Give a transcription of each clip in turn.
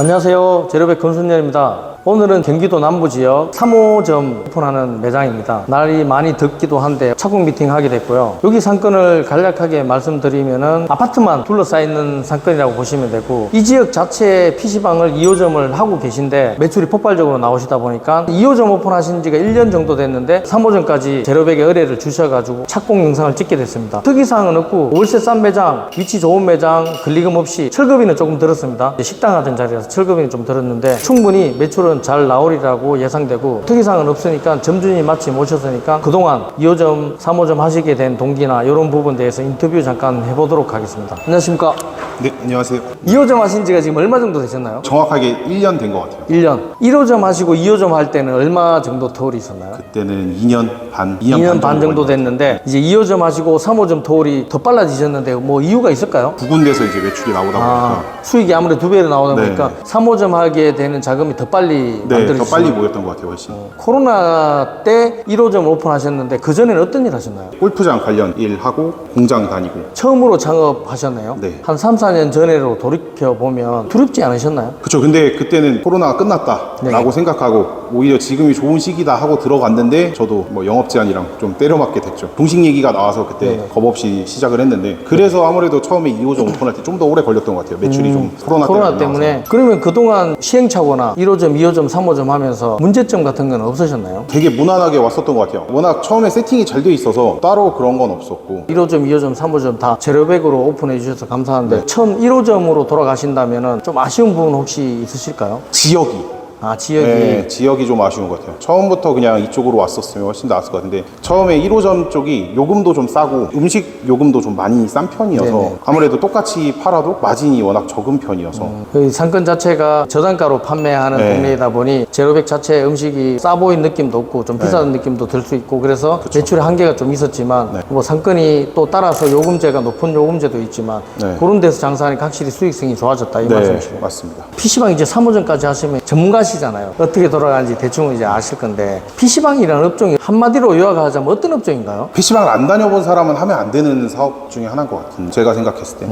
안녕하세요. 제로백 건순열입니다. 오늘은 경기도 남부지역 3호점 오픈하는 매장입니다. 날이 많이 덥기도 한데 착공 미팅 하게 됐고요. 여기 상권을 간략하게 말씀드리면은 아파트만 둘러싸여 상권이라고 보시면 되고, 이 지역 자체에 PC방을 2호점을 하고 계신데 매출이 폭발적으로 나오시다 보니까 2호점 오픈하신 지가 1년 정도 됐는데 3호점까지 제로백에 의뢰를 주셔가지고 착공 영상을 찍게 됐습니다. 특이사항은 없고 월세 싼 매장, 위치 좋은 매장, 권리금 없이 철거비는 조금 들었습니다. 식당 하던 자리라서 철거비는 좀 들었는데 충분히 매출은 잘 나오리라고 예상되고, 특이사항은 없으니까 점주님 마침 오셨으니까 그동안 2호점, 3호점 하시게 된 동기나 이런 부분에 대해서 인터뷰 잠깐 해보도록 하겠습니다. 안녕하십니까? 네, 안녕하세요. 2호점 하신 지가 지금 얼마 정도 되셨나요? 정확하게 1년 된 것 같아요. 1년. 1호점 하시고 2호점 할 때는 얼마 정도 터울이 있었나요? 그때는 2년 반, 2년 반 정도 됐는데 이제 2호점 하시고 3호점 터울이 더 빨라지셨는데 뭐 이유가 있을까요? 두 군데서 이제 매출이 나오다 보니까 수익이 아무래도 2배로 나오다 네. 보니까 3호점 하게 되는 자금이 더 빨리 네, 더 만들어지시죠? 빨리 모였던 것 같아요, 훨씬. 코로나 때 1호점 오픈하셨는데 그 전에는 어떤 일 하셨나요? 골프장 관련 일하고 공장 다니고. 처음으로 창업하셨나요? 네. 한 3, 4년 전으로 돌이켜보면 두렵지 않으셨나요? 그쵸. 근데 그때는 코로나가 끝났다라고 네. 생각하고 오히려 지금이 좋은 시기다 하고 들어갔는데 저도 뭐 영업 제한이랑 좀 때려맞게 됐죠. 동식 얘기가 나와서 그때 네. 겁 없이 시작을 했는데, 그래서 아무래도 처음에 2호점 오픈할 때 좀 더 오래 걸렸던 것 같아요. 매출이 좀 코로나 때문에. 그러면 그동안 시행착오나 1호점, 2호점, 3호점 하면서 문제점 같은 건 없으셨나요? 되게 무난하게 왔었던 것 같아요. 워낙 처음에 세팅이 잘 돼 있어서 따로 그런 건 없었고. 1호점, 2호점, 3호점 다 제로백으로 오픈해 주셔서 감사한데 네. 처음 1호점으로 돌아가신다면 좀 아쉬운 부분 혹시 있으실까요? 지역이 지역이. 네, 지역이 좀 아쉬운 것 같아요. 처음부터 그냥 이쪽으로 왔었으면 훨씬 나았을 것 같은데, 처음에 1호점 쪽이 요금도 좀 싸고 음식 요금도 좀 많이 싼 편이어서 네네. 아무래도 똑같이 팔아도 마진이 워낙 적은 편이어서 그 상권 자체가 저단가로 판매하는 네. 동네이다 보니 제로백 자체 음식이 싸 보이는 느낌도 없고 좀 비싼 느낌도 들 수 있고, 그래서 매출의 한계가 좀 있었지만 네. 뭐 상권이 또 따라서 요금제가 높은 요금제도 있지만 네. 그런 데서 장사하니까 확실히 수익성이 좋아졌다 이 네, 말씀이시죠? 맞습니다. PC방 이제 3호점까지 하시면 전문가시잖아요. 어떻게 돌아가는지 대충 이제 아실 건데, PC방이라는 업종이 한마디로 요약하자면 어떤 업종인가요? PC방을 안 다녀본 사람은 하면 안 되는 사업 중에 하나인 것 같은, 제가 생각했을 때.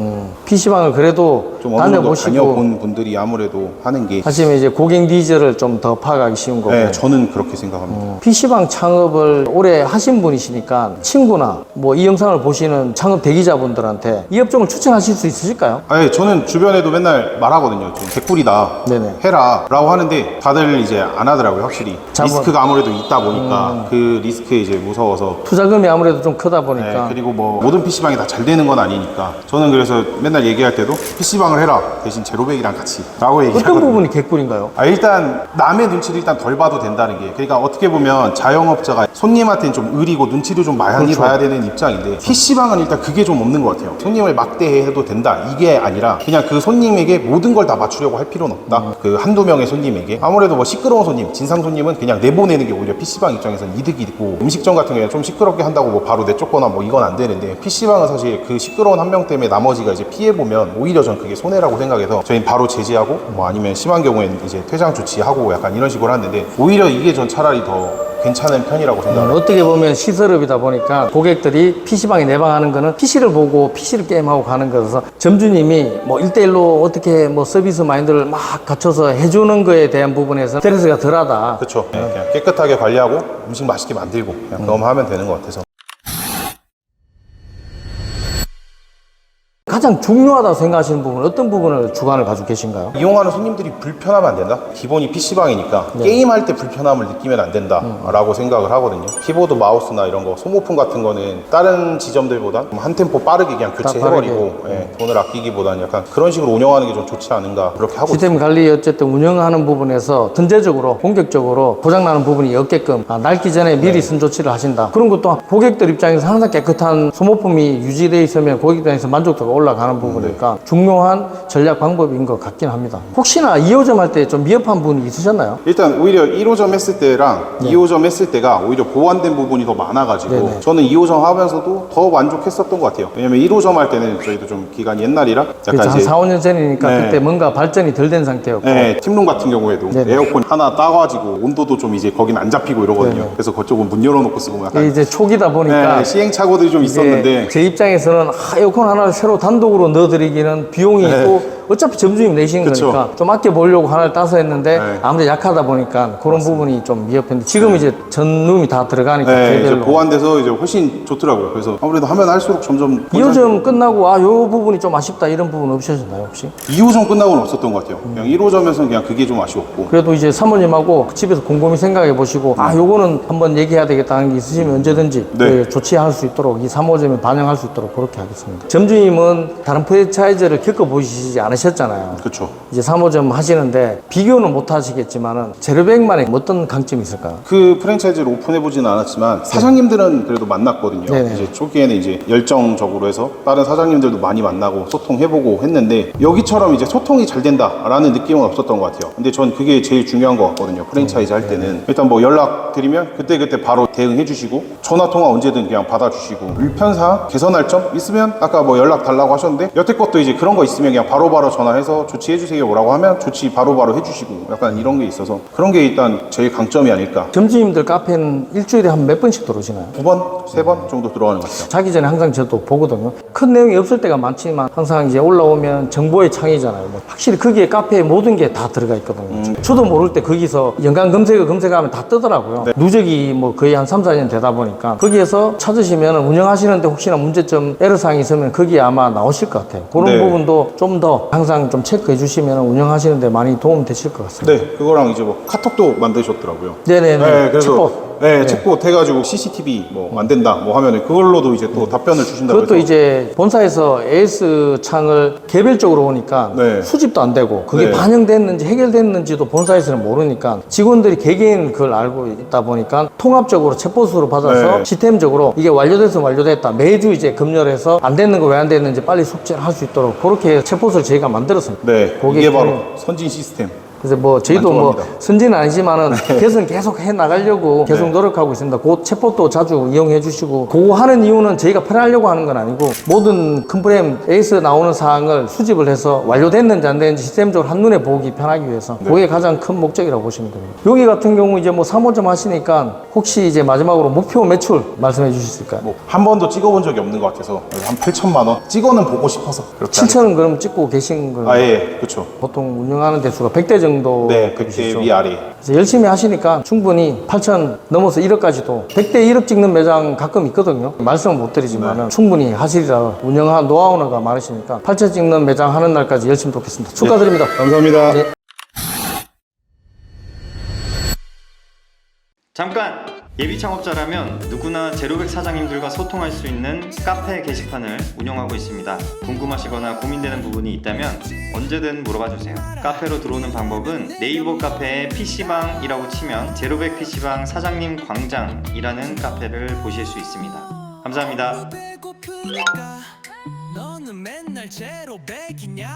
PC방을 그래도 좀 어느 정도 다녀보시고 다녀본 분들이 아무래도 하는 게. 하시면 이제 고객 니즈를 좀 더 파악하기 쉬운 거고. 네, 저는 그렇게 생각합니다. PC방 창업을 오래 하신 분이시니까 친구나 뭐 이 영상을 보시는 창업 대기자분들한테 이 업종을 추천하실 수 있으실까요? 아니, 저는 주변에도 맨날 말하거든요. 좀 개꿀이다, 네네. 해라 라고 하는데 다들 이제 안 하더라고요. 확실히 리스크가 아무래도 있다 보니까 그 리스크에 이제 무서워서. 투자금이 아무래도 좀 크다 보니까. 네, 그리고 뭐 모든 PC방이 다 잘 되는 건 아니니까 저는 그래서 맨날 얘기할 때도 PC방을 해라, 대신 제로백이랑 같이 라고 얘기하거든요. 어떤 부분이 개꿀인가요? 일단 남의 눈치를 일단 덜 봐도 된다는 게, 그러니까 어떻게 보면 자영업자가 손님한테는 좀 의리고 눈치를 좀 많이 그렇죠. 봐야 되는 입장인데, PC방은 일단 그게 좀 없는 것 같아요. 손님을 막대해도 된다 이게 아니라 그냥 그 손님에게 모든 걸 다 맞추려고 할 필요는 없다. 그 한두 명의 손님에게 아무래도 뭐 시끄러운 손님, 진상 손님은 그냥 내보내는 게 오히려 PC방 입장에서는 이득이 있고, 음식점 같은 경우에 좀 시끄럽게 한다고 뭐 바로 내쫓거나 뭐 이건 안 되는데, PC방은 사실 그 시끄러운 한 명 때문에 나머지가 이제 피해보면 오히려 전 그게 손해라고 생각해서 저희는 바로 제지하고 뭐 아니면 심한 경우에는 이제 퇴장 조치하고 약간 이런 식으로 하는데, 오히려 이게 전 차라리 더 괜찮은 편이라고 생각합니다. 어떻게 보면 시설업이다 보니까 고객들이 PC방에 내방하는 거는 PC를 보고 PC를 게임하고 가는 거라서 점주님이 뭐 1대1로 어떻게 뭐 서비스 마인드를 막 갖춰서 해주는 거에 대한 부분에서 스트레스가 덜하다. 그렇죠. 그냥 깨끗하게 관리하고 음식 맛있게 만들고 그냥 그거만 하면 되는 것 같아서. 가장 중요하다고 생각하시는 부분은 어떤 부분을 주관을 가지고 계신가요? 이용하는 손님들이 불편하면 안 된다? 기본이 PC방이니까 게임할 때 불편함을 느끼면 안 된다 라고 생각을 하거든요. 키보드, 마우스나 이런 거 소모품 같은 거는 다른 지점들보다 한 템포 빠르게 그냥 교체해버리고 돈을 아끼기보다는 약간 그런 식으로 운영하는 게 좀 좋지 않은가, 그렇게 하고 있습니다. 시스템 관리 어쨌든 운영하는 부분에서 선제적으로 본격적으로 고장나는 부분이 없게끔 낡기 전에 미리 선조치를 하신다. 그런 것도 고객들 입장에서 항상 깨끗한 소모품이 유지되어 있으면 고객 입장에서 만족도가 올라가는 부분이니까 중요한 전략 방법인 것 같긴 합니다. 혹시나 2호점 할 때 좀 미흡한 부분이 있으셨나요? 일단 오히려 1호점 했을 때랑 2호점 했을 때가 오히려 보완된 부분이 더 많아가지고 네네. 저는 2호점 하면서도 더 만족했었던 것 같아요. 왜냐면 1호점 할 때는 저희도 좀 기간이 옛날이라 약간 그렇죠. 한 이제 4, 5년 전이니까 네. 그때 뭔가 발전이 덜 된 상태였고. 네, 팀룸 같은 경우에도 네네. 에어컨 하나 따가지고 온도도 좀 이제 거긴 안 잡히고 이러거든요. 네네. 그래서 그쪽은 문 열어놓고 쓰고 약간 이게 이제 초기다 보니까 네, 시행착오들이 좀 있었는데 제 입장에서는 에어컨 하나를 새로 단독으로 넣어드리기는 비용이 네. 또 어차피 점주님 내시는 그쵸. 거니까 좀 아껴보려고 하나를 따서 했는데 네. 아무래도 약하다 보니까 그런 부분이 좀 미흡했는데 지금 이제 전룸이 다 들어가니까 네, 이제 개별로. 보완돼서 이제 훨씬 좋더라고요. 그래서 아무래도 하면 할수록 점점 2호점 끝나고 아 요 부분이 좀 아쉽다 이런 부분 없으셨나요 혹시? 2호점 끝나고는 없었던 것 같아요. 그냥 1호점에서는 그냥 그게 좀 아쉬웠고. 그래도 이제 사모님하고 집에서 곰곰이 생각해 보시고 아 요거는 한번 얘기해야 되겠다는 게 있으시면 언제든지 네. 그 조치할 수 있도록 이 3호점에 반영할 수 있도록 그렇게 하겠습니다. 점주님은 다른 프랜차이즈를 겪어보시지 않으셨잖아요. 그렇죠. 이제 3호점 하시는데 비교는 못 하시겠지만은 제로백만의 어떤 강점이 있을까요? 그 프랜차이즈를 오픈해보지는 않았지만 사장님들은 그래도 만났거든요. 네네. 이제 초기에는 이제 열정적으로 해서 다른 사장님들도 많이 만나고 소통해보고 했는데 여기처럼 이제 소통이 잘 된다라는 느낌은 없었던 것 같아요. 근데 전 그게 제일 중요한 것 같거든요. 프랜차이즈 할 때는 일단 뭐 연락 드리면 그때 바로 대응해주시고 전화 통화 언제든 그냥 받아주시고 불편사 개선할 점 있으면 아까 뭐 연락 달라고 하셨는데 여태 것도 이제 그런 거 있으면 그냥 바로바로 전화해서 조치해주세요 뭐라고 하면 조치 바로바로 해주시고 약간 이런 게 있어서 그런 게 일단 제일 강점이 아닐까. 점주님들 카페는 일주일에 한 몇 번씩 들어오시나요? 2번, 3번 정도 들어가는 것 같아요. 자기 전에 항상 저도 보거든요. 큰 내용이 없을 때가 많지만 항상 이제 올라오면 정보의 창이잖아요. 뭐 확실히 거기에 카페에 모든 게 다 들어가 있거든요. 저도 모를 때 거기서 연관 검색하면 다 뜨더라고요. 누적이 뭐 거의 한 3, 4년 되다 보니까 거기에서 찾으시면 운영하시는데 혹시나 문제점, 애로사항이 있으면 거기에 아마 나오실 것 같아요. 그런 네. 부분도 좀 더 항상 좀 체크해 주시면 운영하시는데 많이 도움 되실 것 같습니다. 네, 그거랑 이제 뭐 카톡도 만드셨더라고요. 네네네. 네, 그래서 챗봇. 네, 챗봇 해가지고 CCTV 뭐 안 된다 뭐 하면은 그걸로도 이제 또 답변을 주신다고 그것도 해서 이제 본사에서 AS 창을 개별적으로 오니까 네. 수집도 안 되고 그게 네. 반영됐는지 해결됐는지도 본사에서는 모르니까 직원들이 개개인 그걸 알고 있다 보니까 통합적으로 챗봇으로 받아서 네. 시스템적으로 이게 완료돼서 완료됐다 매주 이제 검열해서 안 됐는 거 왜 안 됐는지 빨리 숙지를 할 수 있도록 그렇게 챗봇을 저희가 만들었습니다. 네, 그게 이게 바로 좀- 선진 시스템. 그래서 뭐 저희도 뭐 만족합니다. 선진은 아니지만은 개선 계속 해 나가려고 계속 네. 노력하고 있습니다. 그 챗봇도 자주 이용해 주시고 그거 하는 이유는 저희가 편하려고 하는 건 아니고 모든 큰 프레임 에이스 나오는 사항을 수집을 해서 완료됐는지 안 됐는지 시스템적으로 한눈에 보기 편하기 위해서 그게 가장 큰 목적이라고 보시면 됩니다. 여기 같은 경우 이제 뭐 3호점 하시니까 혹시 이제 마지막으로 목표 매출 말씀해 주실 수 있을까요? 뭐 한 번도 찍어본 적이 없는 것 같아서 한 8천만 원 찍어는 보고 싶어서 그렇게 7천은 그럼 찍고 계신 거예요? 아, 예, 그렇죠. 보통 운영하는 대수가 100대 정도 네, 100대 되시죠? 위아래. 그래서 열심히 하시니까 충분히 8천 넘어서 1억까지도 100대 1억 찍는 매장 가끔 있거든요. 말씀은 못 드리지만 충분히 하시리라 운영한 노하우가 많으시니까 8천 찍는 매장 하는 날까지 열심히 돕겠습니다. 축하드립니다. 감사합니다. 네. 잠깐! 예비 창업자라면 누구나 제로백 사장님들과 소통할 수 있는 카페 게시판을 운영하고 있습니다. 궁금하시거나 고민되는 부분이 있다면 언제든 물어봐 주세요. 카페로 들어오는 방법은 네이버 카페에 PC방이라고 치면 제로백 PC방 사장님 광장이라는 카페를 보실 수 있습니다. 감사합니다. 너는 맨날 제로백이냐?